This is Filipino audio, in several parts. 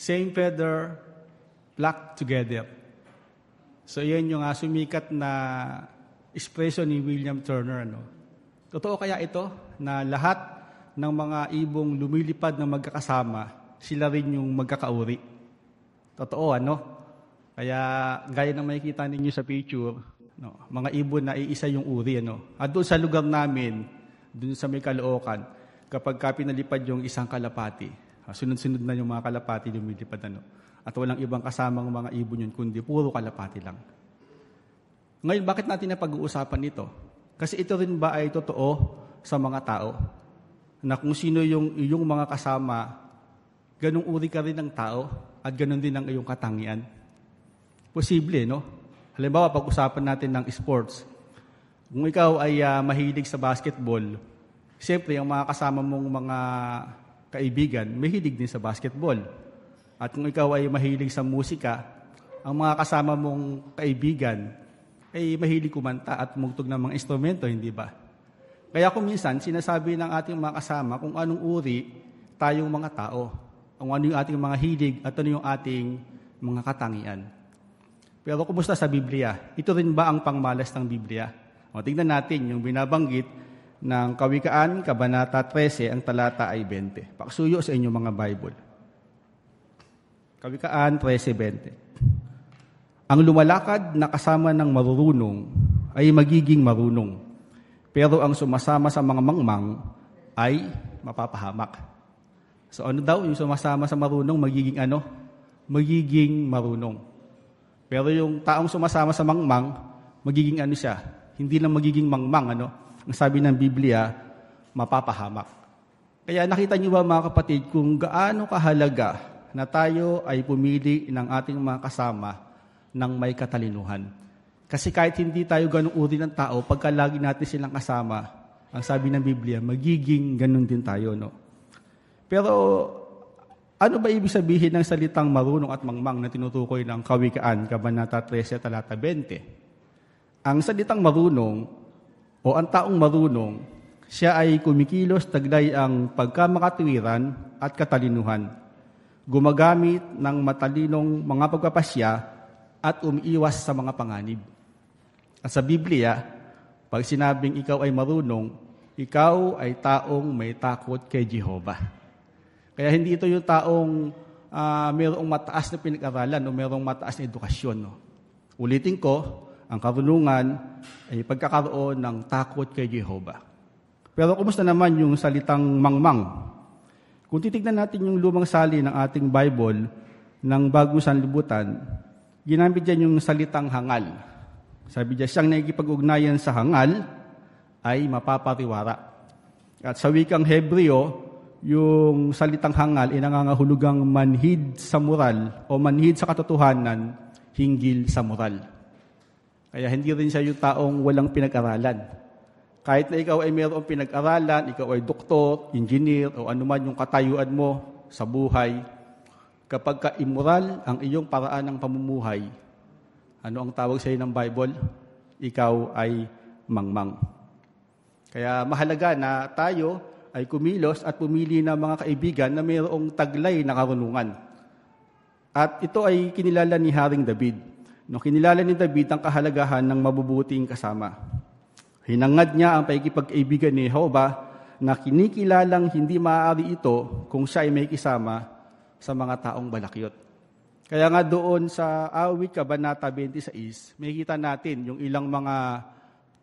Same feather, flock together. So yan yung sumikat na expression ni William Turner. Totoo kaya ito na lahat ng mga ibong lumilipad na magkakasama, sila rin yung magkakauri? Totoo, Kaya gaya ng makikita ninyo sa picture, mga ibon na iisa yung uri. At doon sa lugar namin, doon sa may Caloocan, kapag pinalipad yung isang kalapati, sunod-sunod na yung mga kalapati lumilipad. At walang ibang kasamang mga ibon yun, kundi puro kalapati lang. Ngayon, bakit natin napag-uusapan ito? Kasi ito rin ba ay totoo sa mga tao? Na kung sino yung iyong mga kasama, ganung uri ka rin ng tao at ganun din ang iyong katangian. Posible, Halimbawa, pag-usapan natin ng sports. Kung ikaw ay mahilig sa basketball, siyempre, ang mga kasama mong mga kaibigan, mahilig din sa basketball. At kung ikaw ay mahilig sa musika, ang mga kasama mong kaibigan ay mahilig kumanta at mugtog ng mga instrumento, hindi ba? Kaya kung minsan, sinasabi ng ating mga kasama kung anong uri tayong mga tao, kung ano yung ating mga hilig at ano yung ating mga katangian. Pero kumusta sa Biblia? Ito rin ba ang pangmalas ng Biblia? Tingnan natin yung binabanggit ng Kawikaan, Kabanata 13, ang talata ay 20. Paksuyo sa inyong mga Bible. Kawikaan 13:20. Ang lumalakad na kasama ng marurunong ay magiging marunong, pero ang sumasama sa mga mangmang ay mapapahamak. So ano daw yung sumasama sa marunong magiging Magiging marunong. Pero yung taong sumasama sa mangmang, magiging siya? Hindi lang magiging mangmang, Ang sabi ng Biblia, mapapahamak. Kaya nakita niyo ba mga kapatid kung gaano kahalaga na tayo ay pumili ng ating mga kasama ng may katalinuhan. Kasi kahit hindi tayo ganung uri ng tao, pagka lagi natin silang kasama, ang sabi ng Biblia, magiging ganun din tayo. Pero ano ba ibig sabihin ng salitang marunong at mangmang na tinutukoy ng Kawikaan, Kabanata 13, talata 20? Ang salitang marunong o ang taong marunong, siya ay kumikilos taglay ang pagkamakatwiran at katalinuhan, gumagamit ng matalinong mga pagpapasya at umiiwas sa mga panganib. At sa Biblia, pag sinabing ikaw ay marunong, ikaw ay taong may takot kay Jehovah. Kaya hindi ito yung taong mayroong mataas na pinag-aralan o mayroong mataas na edukasyon. Ulitin ko, ang karunungan ay pagkakaroon ng takot kay Jehovah. Pero kumusta naman yung salitang mangmang? Kung titignan natin yung lumang sali ng ating Bible ng Bagong Sanlibutan, ginamit dyan yung salitang hangal. Sabi dyan, siyang nakikipag-ugnayan sa hangal ay mapapariwara. At sa wikang Hebreo, yung salitang hangal ay nangangahulugang manhid sa moral o manhid sa katotohanan hinggil sa moral. Kaya hindi rin siya yung taong walang pinag-aralan. Kahit na ikaw ay mayroong pinag-aralan, ikaw ay doktor, engineer, o anuman yung katayuan mo sa buhay, kapag ka-immoral ang iyong paraan ng pamumuhay, ano ang tawag sa iyo ng Bible? Ikaw ay mangmang. Kaya mahalaga na tayo ay kumilos at pumili ng mga kaibigan na mayroong taglay na karunungan. At ito ay kinilala ni Haring David. Kinilala ni David ang kahalagahan ng mabubuting kasama. Hinangad niya ang pakikipag-kaibigan ni Jehovah na kinikilalang hindi maaari ito kung siya ay may kisama sa mga taong balakyot. Kaya nga doon sa Awit, Kabanata 26, makikita natin yung ilang mga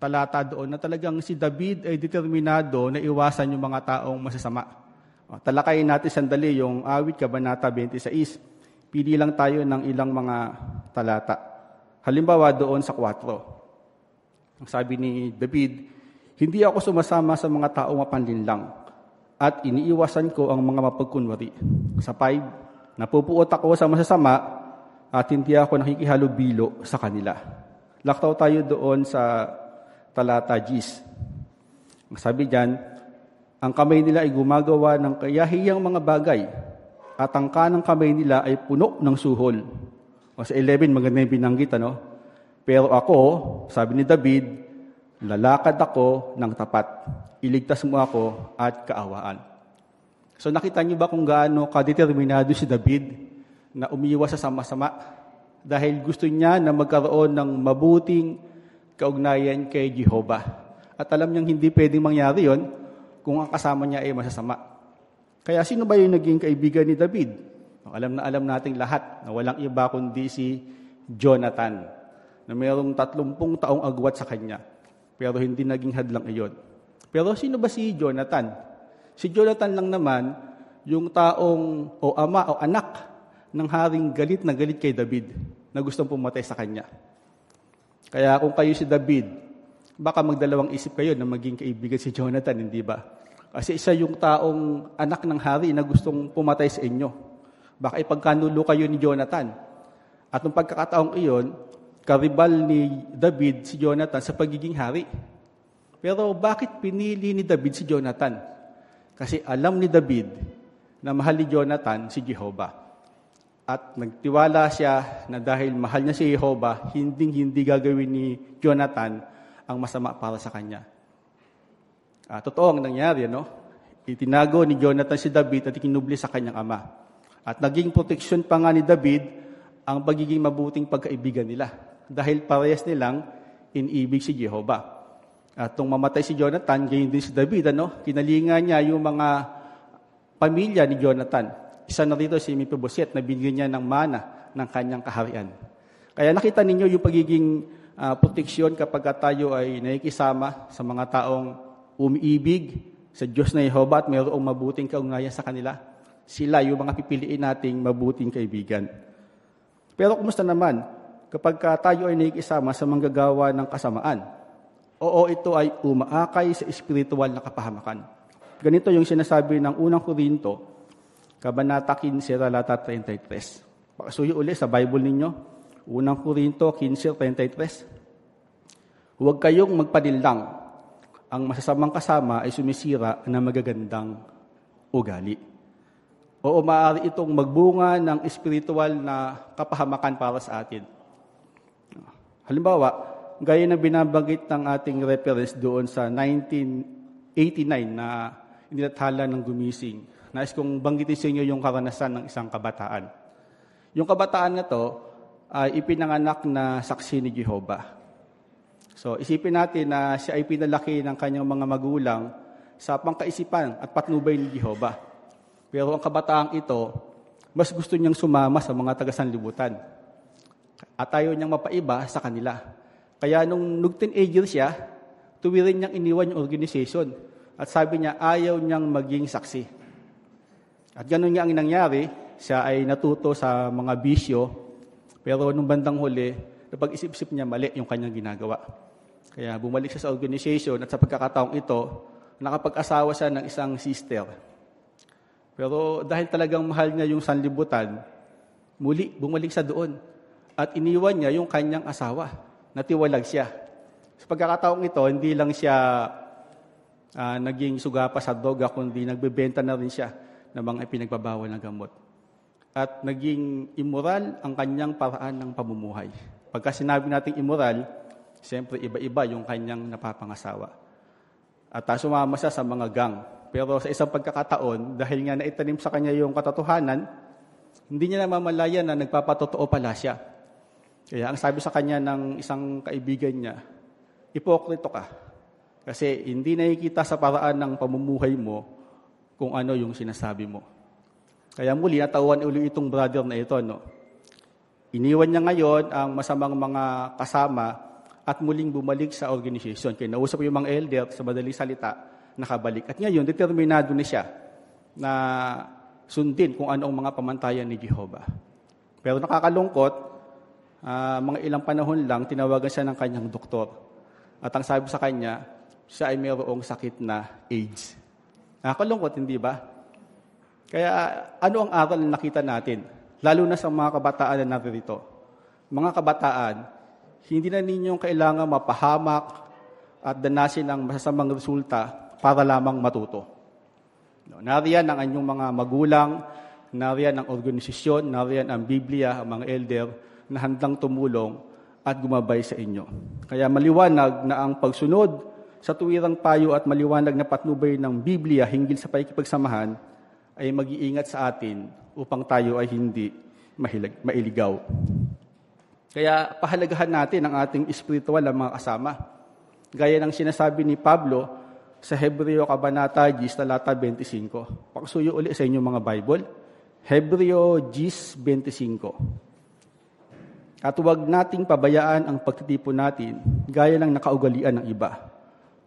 talata doon na talagang si David ay determinado na iwasan yung mga taong masasama. Talakayin natin sandali yung Awit, Kabanata 26. Pili lang tayo ng ilang mga talata. Halimbawa doon sa 4. Ang sabi ni David, hindi ako sumasama sa mga taong mapanlinlang at iniiwasan ko ang mga mapagkunwari. Sa 5, napupuot ako sa masasama at hindi ako nakikihalubilo sa kanila. Laktaw tayo doon sa talata 10. Ang sabi diyan, ang kamay nila ay gumagawa ng kayahiyang mga bagay at ang kanang kamay nila ay puno ng suhol. O sa 11, maganda yung binanggit, Pero ako, sabi ni David, lalakad ako ng tapat. Iligtas mo ako at kaawaan. So nakita niyo ba kung gaano kadeterminado si David na umiwas sa sama-sama dahil gusto niya na magkaroon ng mabuting kaugnayan kay Jehovah. At alam niyang hindi pwedeng mangyari yon kung ang kasama niya ay masasama. Kaya sino ba yung naging kaibigan ni David? Alam na alam nating lahat na walang iba kundi si Jonathan, na mayroong 30 taong agwat sa kanya. Pero hindi naging hadlang iyon. Pero sino ba si Jonathan? Si Jonathan lang naman yung taong o ama o anak ng haring galit na galit kay David na gustong pumatay sa kanya. Kaya kung kayo si David, baka magdalawang isip kayo na maging kaibigan si Jonathan, hindi ba? Kasi isa yung taong anak ng hari na gustong pumatay sa inyo. Baka ipagkanulo kayo ni Jonathan. At nung pagkakataong iyon, karibal ni David si Jonathan sa pagiging hari. Pero bakit pinili ni David si Jonathan? Kasi alam ni David na mahal ni Jonathan si Jehovah. At nagtiwala siya na dahil mahal niya si Jehovah, hindi gagawin ni Jonathan ang masama para sa kanya. Totoo ang nangyari, no? Itinago ni Jonathan si David at ikinubli sa kanyang ama. At naging proteksyon pa nga ni David ang pagiging mabuting pagkaibigan nila. Dahil parehas nilang inibig si Jehovah. At nung mamatay si Jonathan, gayon din si David, kinalingan niya yung mga pamilya ni Jonathan. Isa na rito si Mephibosheth na binigyan niya ng mana ng kanyang kaharian. Kaya nakita ninyo yung pagiging proteksyon kapag tayo ay nakikisama sa mga taong umiibig sa Diyos na Jehovah at mayroong mabuting kaugnayan sa kanila. Sila yung mga pipiliin nating mabuting kaibigan. Pero kumusta naman kapag tayo ay nakikisama sa manggagawa ng kasamaan? Oo, ito ay umaakay sa espiritual na kapahamakan. Ganito yung sinasabi ng unang Korinto, Kabanata 15, talata 33. Pakasuyo ulit sa Bible ninyo. Unang Korinto 15:33. Huwag kayong magpanilang. Ang masasamang kasama ay sumisira ng magagandang ugali. Oo, maaari itong magbunga ng espiritual na kapahamakan para sa atin. Halimbawa, gaya ng binabanggit ng ating reference doon sa 1989 na inilathala ng gumising. Nais kong banggitin sa inyo yung karanasan ng isang kabataan. Yung kabataan na to ay ipinanganak na saksi ni Jehovah. So, isipin natin na siya ay pinalaki ng kanyang mga magulang sa pangkaisipan at patnubay ni Jehovah. Pero ang kabataang ito, mas gusto niyang sumama sa mga taga-sanlibutan. At ayaw niyang mapaiba sa kanila. Kaya nung teenager siya, tuwirin niyang iniwan yung organization. At sabi niya, ayaw niyang maging saksi. At gano'n nga ang nangyari, siya ay natuto sa mga bisyo, pero nung bandang huli, napag-isip-isip niya mali yung kanyang ginagawa. Kaya bumalik siya sa organization at sa pagkakataong ito, nakapag-asawa siya ng isang sister. Pero dahil talagang mahal niya yung sanlibutan, muli bumalik siya doon at iniwan niya yung kanyang asawa. Natiwalag siya. Sa pagkakataong ito, hindi lang siya naging sugapa sa droga, kundi nagbebenta na rin siya ng mga ipinagbabawal na gamot. At naging immoral ang kanyang paraan ng pamumuhay. Pagka sinabi nating immoral, siyempre iba-iba yung kanyang napapangasawa. At sumama siya sa mga gang. Pero sa isang pagkakataon, dahil nga naitanim sa kanya yung katotohanan, hindi niya namamalayan na nagpapatotoo pala siya. Kaya ang sabi sa kanya ng isang kaibigan niya, ipokrito ka. Kasi hindi nakikita sa paraan ng pamumuhay mo kung ano yung sinasabi mo. Kaya muli, natawan uli itong brother na ito. Iniwan niya ngayon ang masamang mga kasama at muling bumalik sa organization. Kaya nausap yung mga elder, sa madaling salita, nakabalik. At ngayon, determinado na siya na sundin kung ano ang mga pamantayan ni Jehovah. Pero nakakalungkot, mga ilang panahon lang, tinawagan siya ng kanyang doktor. At ang sabi sa kanya, siya ay mayroong sakit na AIDS. Nakakalungkot, hindi ba? Kaya ano ang aral na nakita natin? Lalo na sa mga kabataan na narito. Mga kabataan, hindi na ninyong kailangan mapahamak at danasin ang masasamang resulta para lamang matuto. Nariyan ang inyong mga magulang, nariyan ang organisasyon, nariyan ang Biblia, ang mga elder na handang tumulong at gumabay sa inyo. Kaya maliwanag na ang pagsunod sa tuwirang payo at maliwanag na patnubay ng Biblia hinggil sa pakikipagsamahan ay mag-iingat sa atin upang tayo ay hindi mailigaw. Kaya pahalagahan natin ang ating espiritual na mga kasama. Gaya ng sinasabi ni Pablo sa Hebreo Kabanata 10, talata 25. Pakisuyo uli sa inyong mga Bible. Hebreo 10:25. At huwag nating pabayaan ang pagtitipon natin gaya ng nakaugalian ng iba,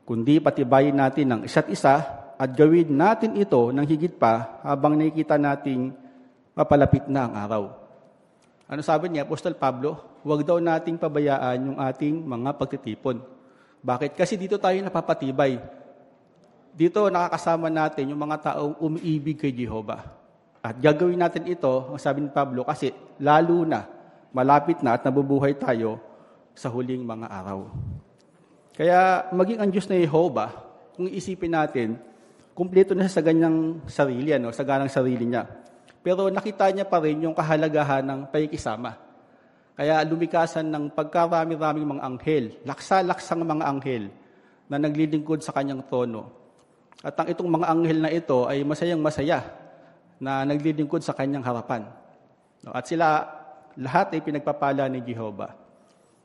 kundi patibayin natin ang isa't isa at gawin natin ito ng higit pa habang nakikita nating papalapit na ang araw. Ano sabi niya, Apostol Pablo? Huwag daw nating pabayaan yung ating mga pagtitipon. Bakit? Kasi dito tayo napapatibay. Dito nakakasama natin yung mga taong umiibig kay Jehovah. At gagawin natin ito, ang sabi ni Pablo, kasi lalo na, malapit na at nabubuhay tayo sa huling mga araw. Kaya maging ang Diyos na Jehovah, kung isipin natin, kumpleto na siya sa ganyang sarili, sa ganang sarili niya. Pero nakita niya pa rin yung kahalagahan ng pakikisama. Kaya lumikasan ng pagkarami-raming mga anghel, laksa-laksang mga anghel na naglilingkod sa kanyang trono. At ang itong mga anghel na ito ay masayang-masaya na naglilingkod sa kanyang harapan. At sila lahat ay pinagpapala ni Jehovah.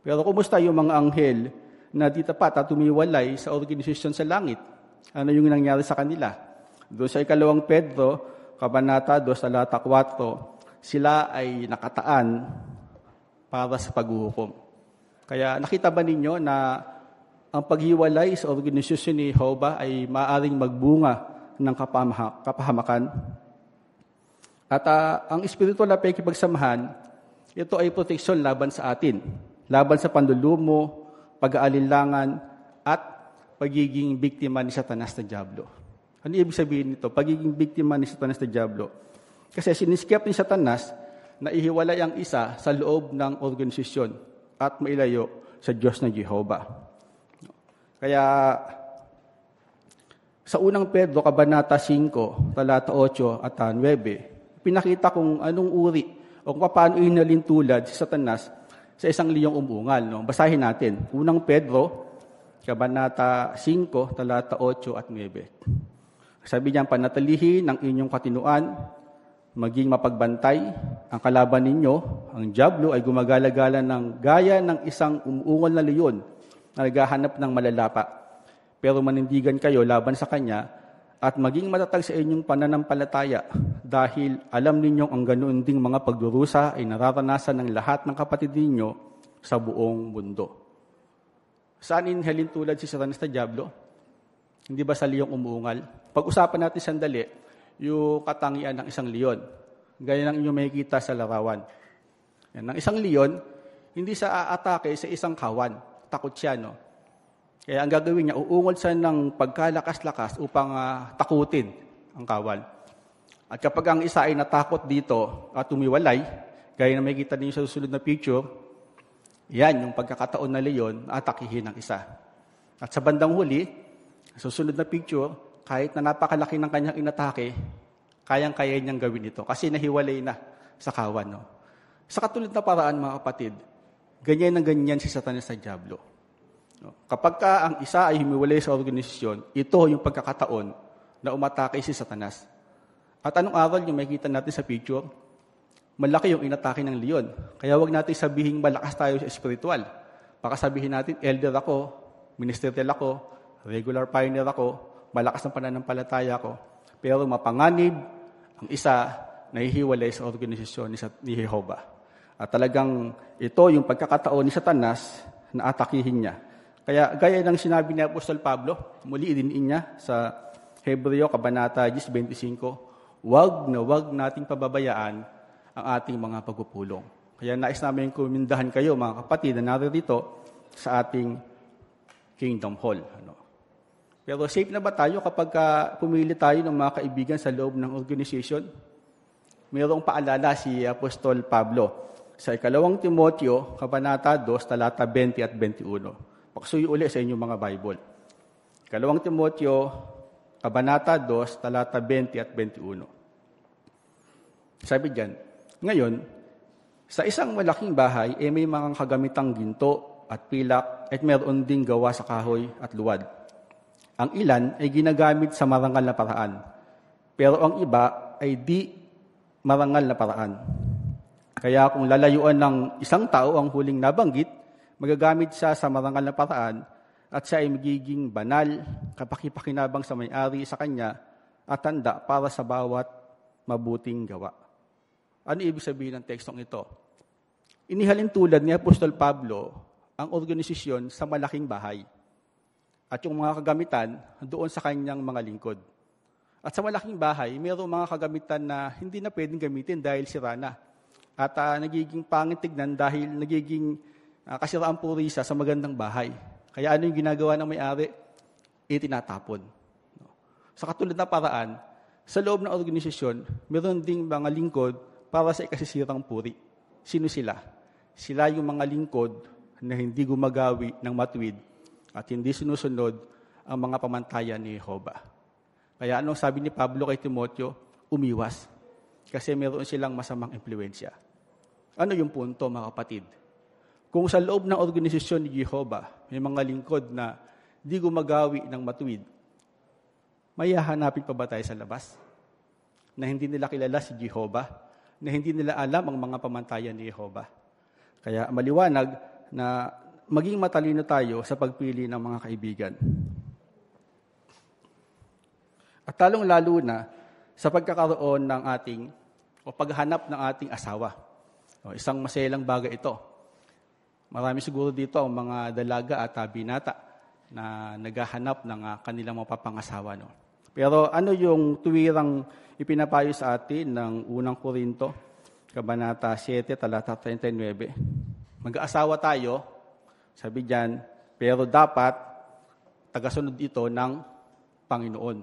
Pero kumusta yung mga anghel na di tapat at tumiwalay sa organisasyon sa langit? Ano yung nangyari sa kanila? Doon sa 2 Pedro, Kabanata 2, talata 4, sila ay nakataan para sa paghuhukom. Kaya nakita ba ninyo na ang paghiwalay sa organisasyon ni Jehovah ay maaaring magbunga ng kapahamakan? At ang espiritual na pakikipagsamahan, ito ay proteksyon laban sa atin, laban sa panlulumo, pag-aalinlangan, at pagiging biktima ni Satanas na Diablo. Ano ibig sabihin nito? Pagiging biktima ni Satanas na Diablo. Kasi siniskip ni Satanas na ihiwalay ang isa sa loob ng organisasyon at mailayo sa Diyos na Jehovah. Kaya sa unang Pedro, Kabanata 5, talata 8 at 9, pinakita kung anong uri o kung paano inalintulad si Satanas sa isang liyong umungal. Basahin natin. Unang Pedro, Kabanata 5, talata 8 at 9. Sabi niya, panatilihin ang inyong katinuan, maging mapagbantay. Ang kalaban ninyo, ang Diablo, ay gumagala-gala ng gaya ng isang umuungal na leon na naghahanap ng malalapa. Pero manindigan kayo laban sa kanya at maging matatag sa inyong pananampalataya dahil alam ninyong ang ganoon ding mga pagdurusa ay nararanasan ng lahat ng kapatid ninyo sa buong mundo. Saan inhalin tulad si Satanas na Diablo? Hindi ba sa liyong umuungal? Pag-usapan natin sandali yung katangian ng isang leon. Gaya ng inyong makikita sa larawan. Yan, ng isang leon, hindi sa aatake sa isang kawan. Takot siya, no? Kaya ang gagawin niya, uungol siya ng pagkalakas-lakas upang takutin ang kawan. At kapag ang isa ay natakot dito at tumiwalay, gaya na makikita ninyo sa susunod na picture, yan, yung pagkakataon na leon, atakihin ng isa. At sa bandang huli, susunod na picture, kahit na napakalaki ng kanyang inatake, kayang-kaya niyang gawin ito kasi nahiwalay na sa kawan. No? Sa katulad na paraan, mga kapatid, ganyan na ganyan si Satanas sa Diablo. No? Kapag ang isa ay humiwalay sa organisasyon, ito yung pagkakataon na umatake si Satanas. At anong aral yung makikita natin sa picture? Malaki yung inatake ng leon. Kaya wag natin sabihin malakas tayo sa espiritual. Baka sabihin natin, elder ako, ministerial ako, regular pioneer ako, malakas ang pananampalataya ko, pero mapanganib ang isa na hihiwalay sa organisasyon ni Jehovah. At talagang ito yung pagkakataon ni Satanas na atakihin niya. Kaya gaya ng sinabi ni Apostol Pablo, muli din niya sa Hebreo Kabanata 10:25, wag nating pababayaan ang ating mga pagpupulong. Kaya nais namin kumindahan kayo, mga kapatid, na narito sa ating Kingdom Hall. Pero safe na ba tayo kapag pumili tayo ng mga kaibigan sa loob ng organization? Mayroong paalala si Apostol Pablo sa 2 Timoteo, Kabanata 2, talata 20 at 21. Pakisuyo uli sa inyong mga Bible. 2 Timoteo, Kabanata 2, talata 20 at 21. Sabi diyan, ngayon, sa isang malaking bahay, may mga kagamitang ginto at pilak at mayroon ding gawa sa kahoy at luwad. Ang ilan ay ginagamit sa marangal na paraan, pero ang iba ay di marangal na paraan. Kaya kung lalayuan ng isang tao ang huling nabanggit, magagamit siya sa marangal na paraan at siya ay magiging banal, kapakipakinabang sa may-ari sa kanya at tanda para sa bawat mabuting gawa. Ano ibig sabihin ng tekstong ito? Inihalin tulad ni Apostol Pablo ang organisasyon sa malaking bahay at yung mga kagamitan doon sa kanyang mga lingkod. At sa malaking bahay, mayroong mga kagamitan na hindi na pwedeng gamitin dahil sira na. At nagiging pangit tignan dahil nagiging kasiraan puri siya sa magandang bahay. Kaya ano yung ginagawa ng may-ari? Itinatapon. Sa katulad na paraan, sa loob ng organisasyon, mayroon ding mga lingkod para sa ikasisirang puri. Sino sila? Sila yung mga lingkod na hindi gumagawi ng matuwid at hindi sinusunod ang mga pamantayan ni Jehovah. Kaya anong sabi ni Pablo kay Timoteo? Umiwas. Kasi meron silang masamang impluensya. Ano yung punto, mga kapatid? Kung sa loob ng organisasyon ni Jehovah, may mga lingkod na di gumagawi ng matuwid, may hahanapin pa ba tayo sa labas? Na hindi nila kilala si Jehovah? Na hindi nila alam ang mga pamantayan ni Jehovah? Kaya maliwanag na maging matalino tayo sa pagpili ng mga kaibigan. At talong-lalo na sa pagkakaroon ng paghanap ng ating asawa. Isang maselang bagay ito. Marami siguro dito ang mga dalaga at binata na naghahanap ng kanilang mapapangasawa. Pero ano yung tuwirang ipinapayo sa atin ng unang Korinto, Kabanata 7, talata 39? Mag-aasawa tayo, sabi diyan, pero dapat tagasunod ito ng Panginoon.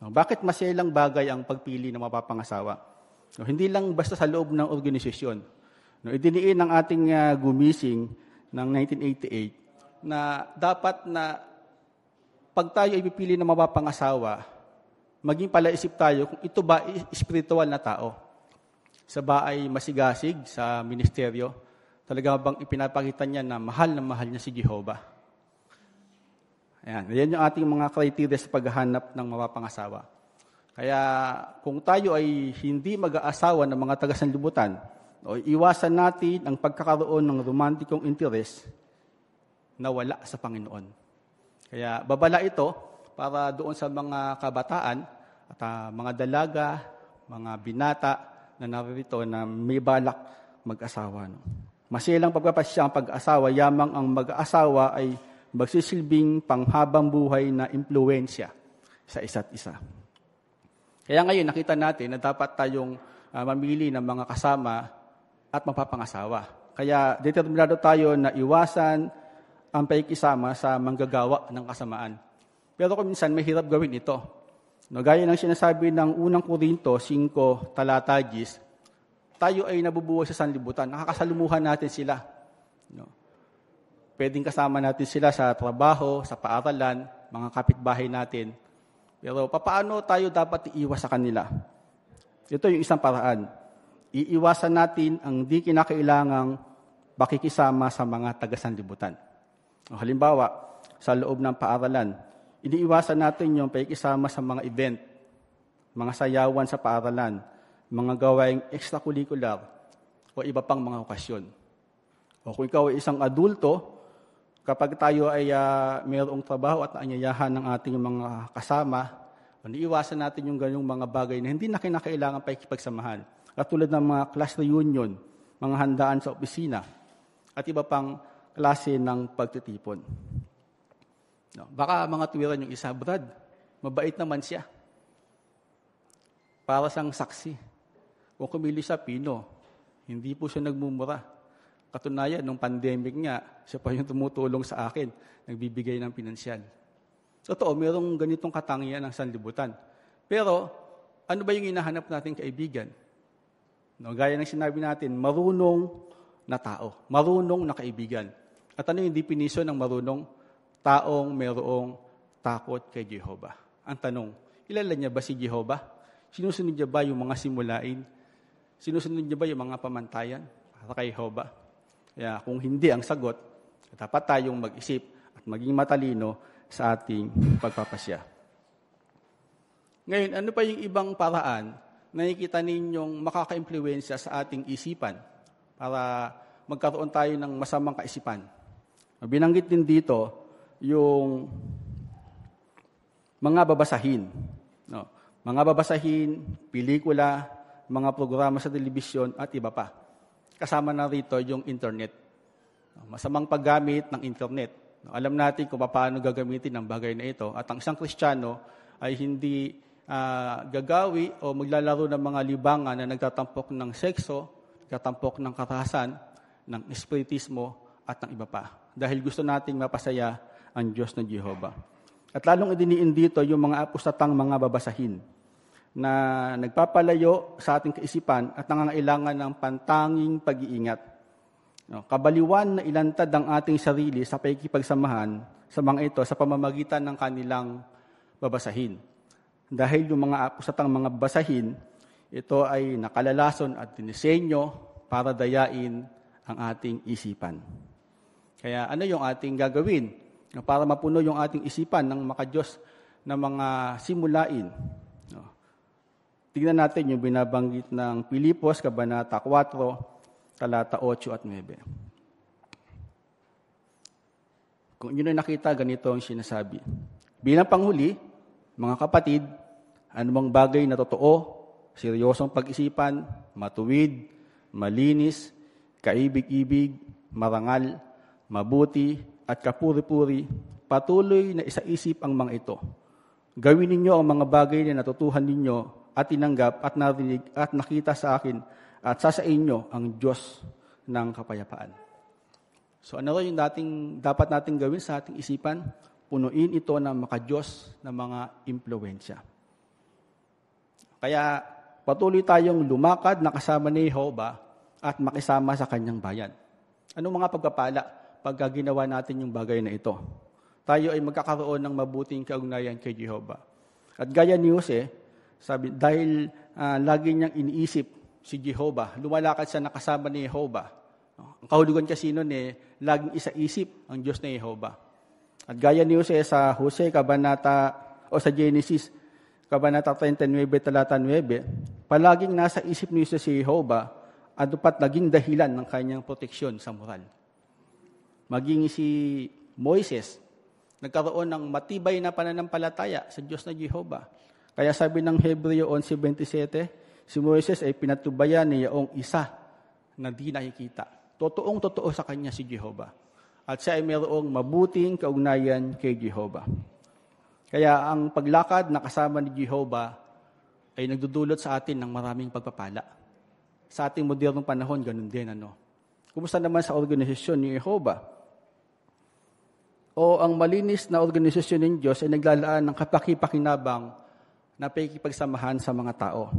Bakit maselang bagay ang pagpili ng mapapangasawa? Hindi lang basta sa loob ng organisasyon. Idiniin ng ating gumising ng 1988 na dapat na pag tayo ipipili ng mapapangasawa, maging palaisip tayo kung ito ba espiritual na tao. Sa ba ay masigasig sa ministeryo? Talaga bang ipinapakita niya na mahal niya si Jehovah? Yan yung ating mga criteria sa paghahanap ng mapapangasawa. Kaya kung tayo ay hindi mag-aasawa ng mga taga-sanlibutan, iwasan natin ang pagkakaroon ng romantikong interes na wala sa Panginoon. Kaya babala ito para doon sa mga kabataan at mga dalaga, mga binata na naririto na may balak mag-asawa. Masilang pagpapasya ang pag-asawa, yamang ang mag-aasawa ay magsisilbing panghabang buhay na impluensya sa isa't isa. Kaya ngayon, nakita natin na dapat tayong mamili ng mga kasama at mapapangasawa. Kaya determinado tayo na iwasan ang pakikisama sa manggagawa ng kasamaan. Pero kung minsan, may hirap gawin ito. Gaya ng sinasabi ng unang Korinto 5, talata 10, tayo ay nabubuhay sa sanlibutan. Nakakasalumuhan natin sila. Pwedeng kasama natin sila sa trabaho, sa paaralan, mga kapitbahay natin. Pero paano tayo dapat iiwas sa kanila? Ito yung isang paraan. Iiwasan natin ang di kinakailangang pakikisama sa mga taga-sanlibutan. Halimbawa, sa loob ng paaralan, iniiwasan natin yung pakikisama sa mga event, mga sayawan sa paaralan, mga gawaing extracurricular, o iba pang mga okasyon. O kung ikaw ay isang adulto, kapag tayo ay mayroong trabaho at naanyayahan ng ating mga kasama, iniiwasan natin yung ganyong mga bagay na hindi na kinakailangan pakikipagsamahan. At tulad ng mga class reunion, mga handaan sa opisina, at iba pang klase ng pagtitipon. Baka mga tuwiran yung isa, Brad, mabait naman siya. Para siyang saksi. Kung kumili siya, Pino, hindi po siya nagmumura. Katunayan, nung pandemic nga, siya pa yung tumutulong sa akin, nagbibigay ng pinansyal. Totoo, mayroong ganitong katangian ng sanlibutan. Pero, ano ba yung hinahanap nating kaibigan? Gaya ng sinabi natin, marunong na tao, marunong na kaibigan. At ano yung definition ng marunong? Taong mayroong takot kay Jehovah. Ang tanong, kilala niya ba si Jehovah? Sinusunod niya ba yung mga simulain? Sinusunod niya ba yung mga pamantayan para kay Jehovah? Kaya kung hindi ang sagot, dapat tayong mag-isip at maging matalino sa ating pagpapasya. Ngayon, ano pa yung ibang paraan nakikita ninyong makaka-impluwensya sa ating isipan para magkaroon tayo ng masamang kaisipan. Binanggit din dito yung mga babasahin. No? Mga babasahin, pelikula, mga programa sa telebisyon at iba pa. Kasama na rito yung internet. Masamang paggamit ng internet. Alam natin kung paano gagamitin ang bagay na ito. At ang isang Kristiyano ay hindi gagawi o maglalaro ng mga libangan na nagtatampok ng sekso, nagtatampok ng karahasan, ng espiritismo at ng iba pa. Dahil gusto nating mapasaya ang Diyos na Jehovah. At lalong idiniin dito yung mga apostatang mga babasahin na nagpapalayo sa ating kaisipan at nangangailangan ng pantanging pag-iingat. Kabaliwan na ilantad ang ating sarili sa pakikipagsamahan sa mga ito sa pamamagitan ng kanilang babasahin. Dahil yung mga apostatang mga babasahin, ito ay nakalalason at dinisenyo para dayain ang ating isipan. Kaya ano yung ating gagawin para mapuno yung ating isipan ng makadiyos na mga simulain? Tignan natin yung binabanggit ng Pilipos, Kabanata 4, talata 8 at 9. Kung yun ay nakita, ganito ang sinasabi. Bilang panghuli, mga kapatid, anumang bagay na totoo, seryosong pag-isipan, matuwid, malinis, kaibig-ibig, marangal, mabuti, at kapuri-puri, patuloy na isaisip ang mga ito. Gawin ninyo ang mga bagay na natutuhan ninyo at tinanggap at narinig at nakita sa akin at sa inyo ang Diyos ng kapayapaan. So ano yung dapat nating gawin sa ating isipan? Punuin ito ng makadiyos na mga impluwensya. Kaya patuloy tayong lumakad na kasama ni Jehovah at makisama sa kanyang bayan. Anong mga pagpapala pagka ginawa natin yung bagay na ito? Tayo ay magkakaroon ng mabuting kaugnayan kay Jehovah. At gaya ni Jose, sabi, dahil lagi niyang iniisip si Jehovah, lumalakad siya na kasama ni Jehovah. Ang kahulugan kasi nun laging isa-isip ang Diyos na Jehovah. At gaya ni Jose sa sa Genesis, Kabanata 39, talata 9, palaging nasa isip ni Jose si Jehovah at dapat naging dahilan ng kanyang proteksyon sa moral. Maging si Moises, nagkaroon ng matibay na pananampalataya sa Diyos na Jehovah. Kaya sabi ng Hebreo 11:27, si Moises ay pinatubayan niya ang isa na di nakikita. Totoong-totoo sa kanya si Jehovah. At siya ay mayroong mabuting kaugnayan kay Jehovah. Kaya ang paglakad na kasama ni Jehovah ay nagdudulot sa atin ng maraming pagpapala. Sa ating modernong panahon, ganun din. Kumusta naman sa organisasyon ni Jehovah? O ang malinis na organisasyon ng Diyos ay naglalaan ng kapakipakinabang na pakikipagsamahan sa mga tao.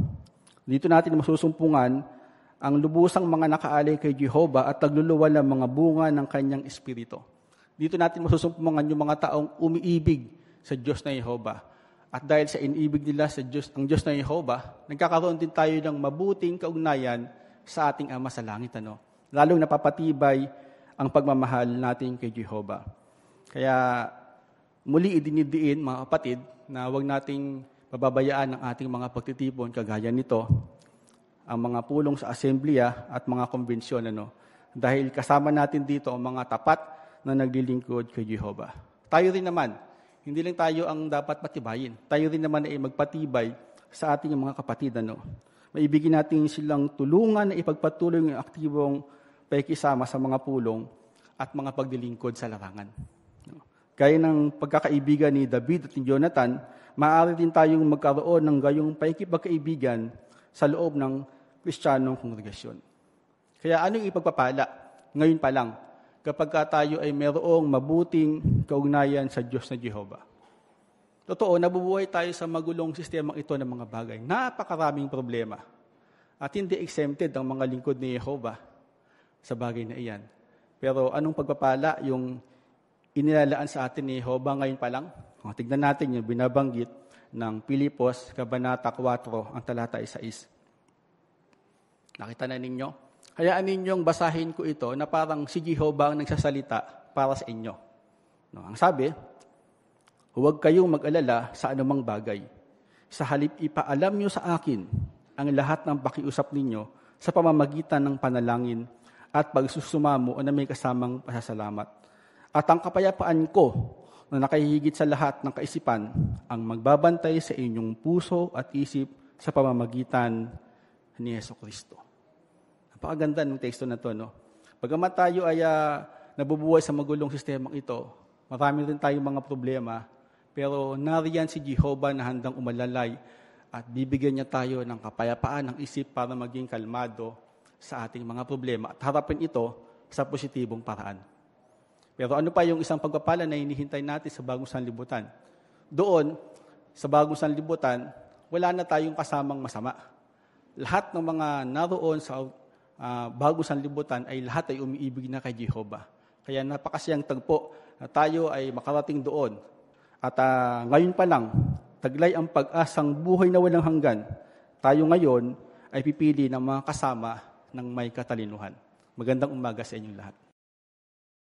Dito natin masusumpungan ang lubusang mga nakaalay kay Jehovah at nagluluwal ng mga bunga ng kanyang espiritu. Dito natin masusumpungan yung mga taong umiibig sa Diyos na Jehovah. At dahil sa inibig nila sa Diyos, ang Diyos na Jehovah, nagkakaroon din tayo ng mabuting kaugnayan sa ating Ama sa langit. Lalong napapatibay ang pagmamahal natin kay Jehovah. Kaya muli idinidiin, mga kapatid, na huwag nating pababayaan ang ating mga pagtitipon kagaya nito, ang mga pulong sa asembleya at mga konbensyon. Dahil kasama natin dito ang mga tapat na naglilingkod kay Jehovah. Tayo rin naman, hindi lang tayo ang dapat patibayin. Tayo rin naman ay magpatibay sa ating mga kapatid. Maibigin natin silang tulungan na ipagpatuloy ng aktibong pakikisama sa mga pulong at mga pagdilingkod sa larangan. Gaya ng pagkakaibigan ni David at ni Jonathan, maaari din tayong magkaroon ng gayong pakikipagkaibigan sa loob ng Kristiyanong kongregasyon. Kaya anong ipagpapala? Ngayon pa lang, kapag tayo ay mayroong mabuting kaugnayan sa Diyos na Jehovah. Totoo, nabubuhay tayo sa magulong sistemang ito ng mga bagay. Napakaraming problema. At hindi exempted ang mga lingkod ni Jehovah sa bagay na iyan. Pero anong pagpapala yung inilalaan sa atin ni Jehovah ngayon pa lang? Tignan natin yung binabanggit ng Pilipos, Kabanata 4, ang talata 6. Nakita na ninyo? Hayaan ninyong basahin ko ito na parang si Jehovah ang nagsasalita para sa inyo. Ang sabi, huwag kayong mag-alala sa anumang bagay. Sa halip ipaalam nyo sa akin ang lahat ng pakiusap ninyo sa pamamagitan ng panalangin at pagsusumamo na may kasamang pasasalamat. At ang kapayapaan ko na nakahihigit sa lahat ng kaisipan ang magbabantay sa inyong puso at isip sa pamamagitan ni Jesucristo. Napakaganda ng teksto na to, no? Bagamat tayo ay nabubuhay sa magulong sistemang ito, marami rin tayong mga problema, pero nariyan si Jehovah na handang umalalay at bibigyan niya tayo ng kapayapaan ng isip para maging kalmado sa ating mga problema at harapin ito sa positibong paraan. Pero ano pa yung isang pagpapala na hinihintay natin sa bagong sanlibutan? Doon, sa bagong sanlibutan, wala na tayong kasamang masama. Lahat ng mga naroon sa bagong sanlibutan ay lahat ay umiibig na kay Jehovah. Kaya napakasiyang tagpo na tayo ay makarating doon. At ngayon pa lang, taglay ang pag-asang buhay na walang hanggan. Tayo ngayon ay pipili ng mga kasama ng may katalinuhan. Magandang umaga sa inyong lahat.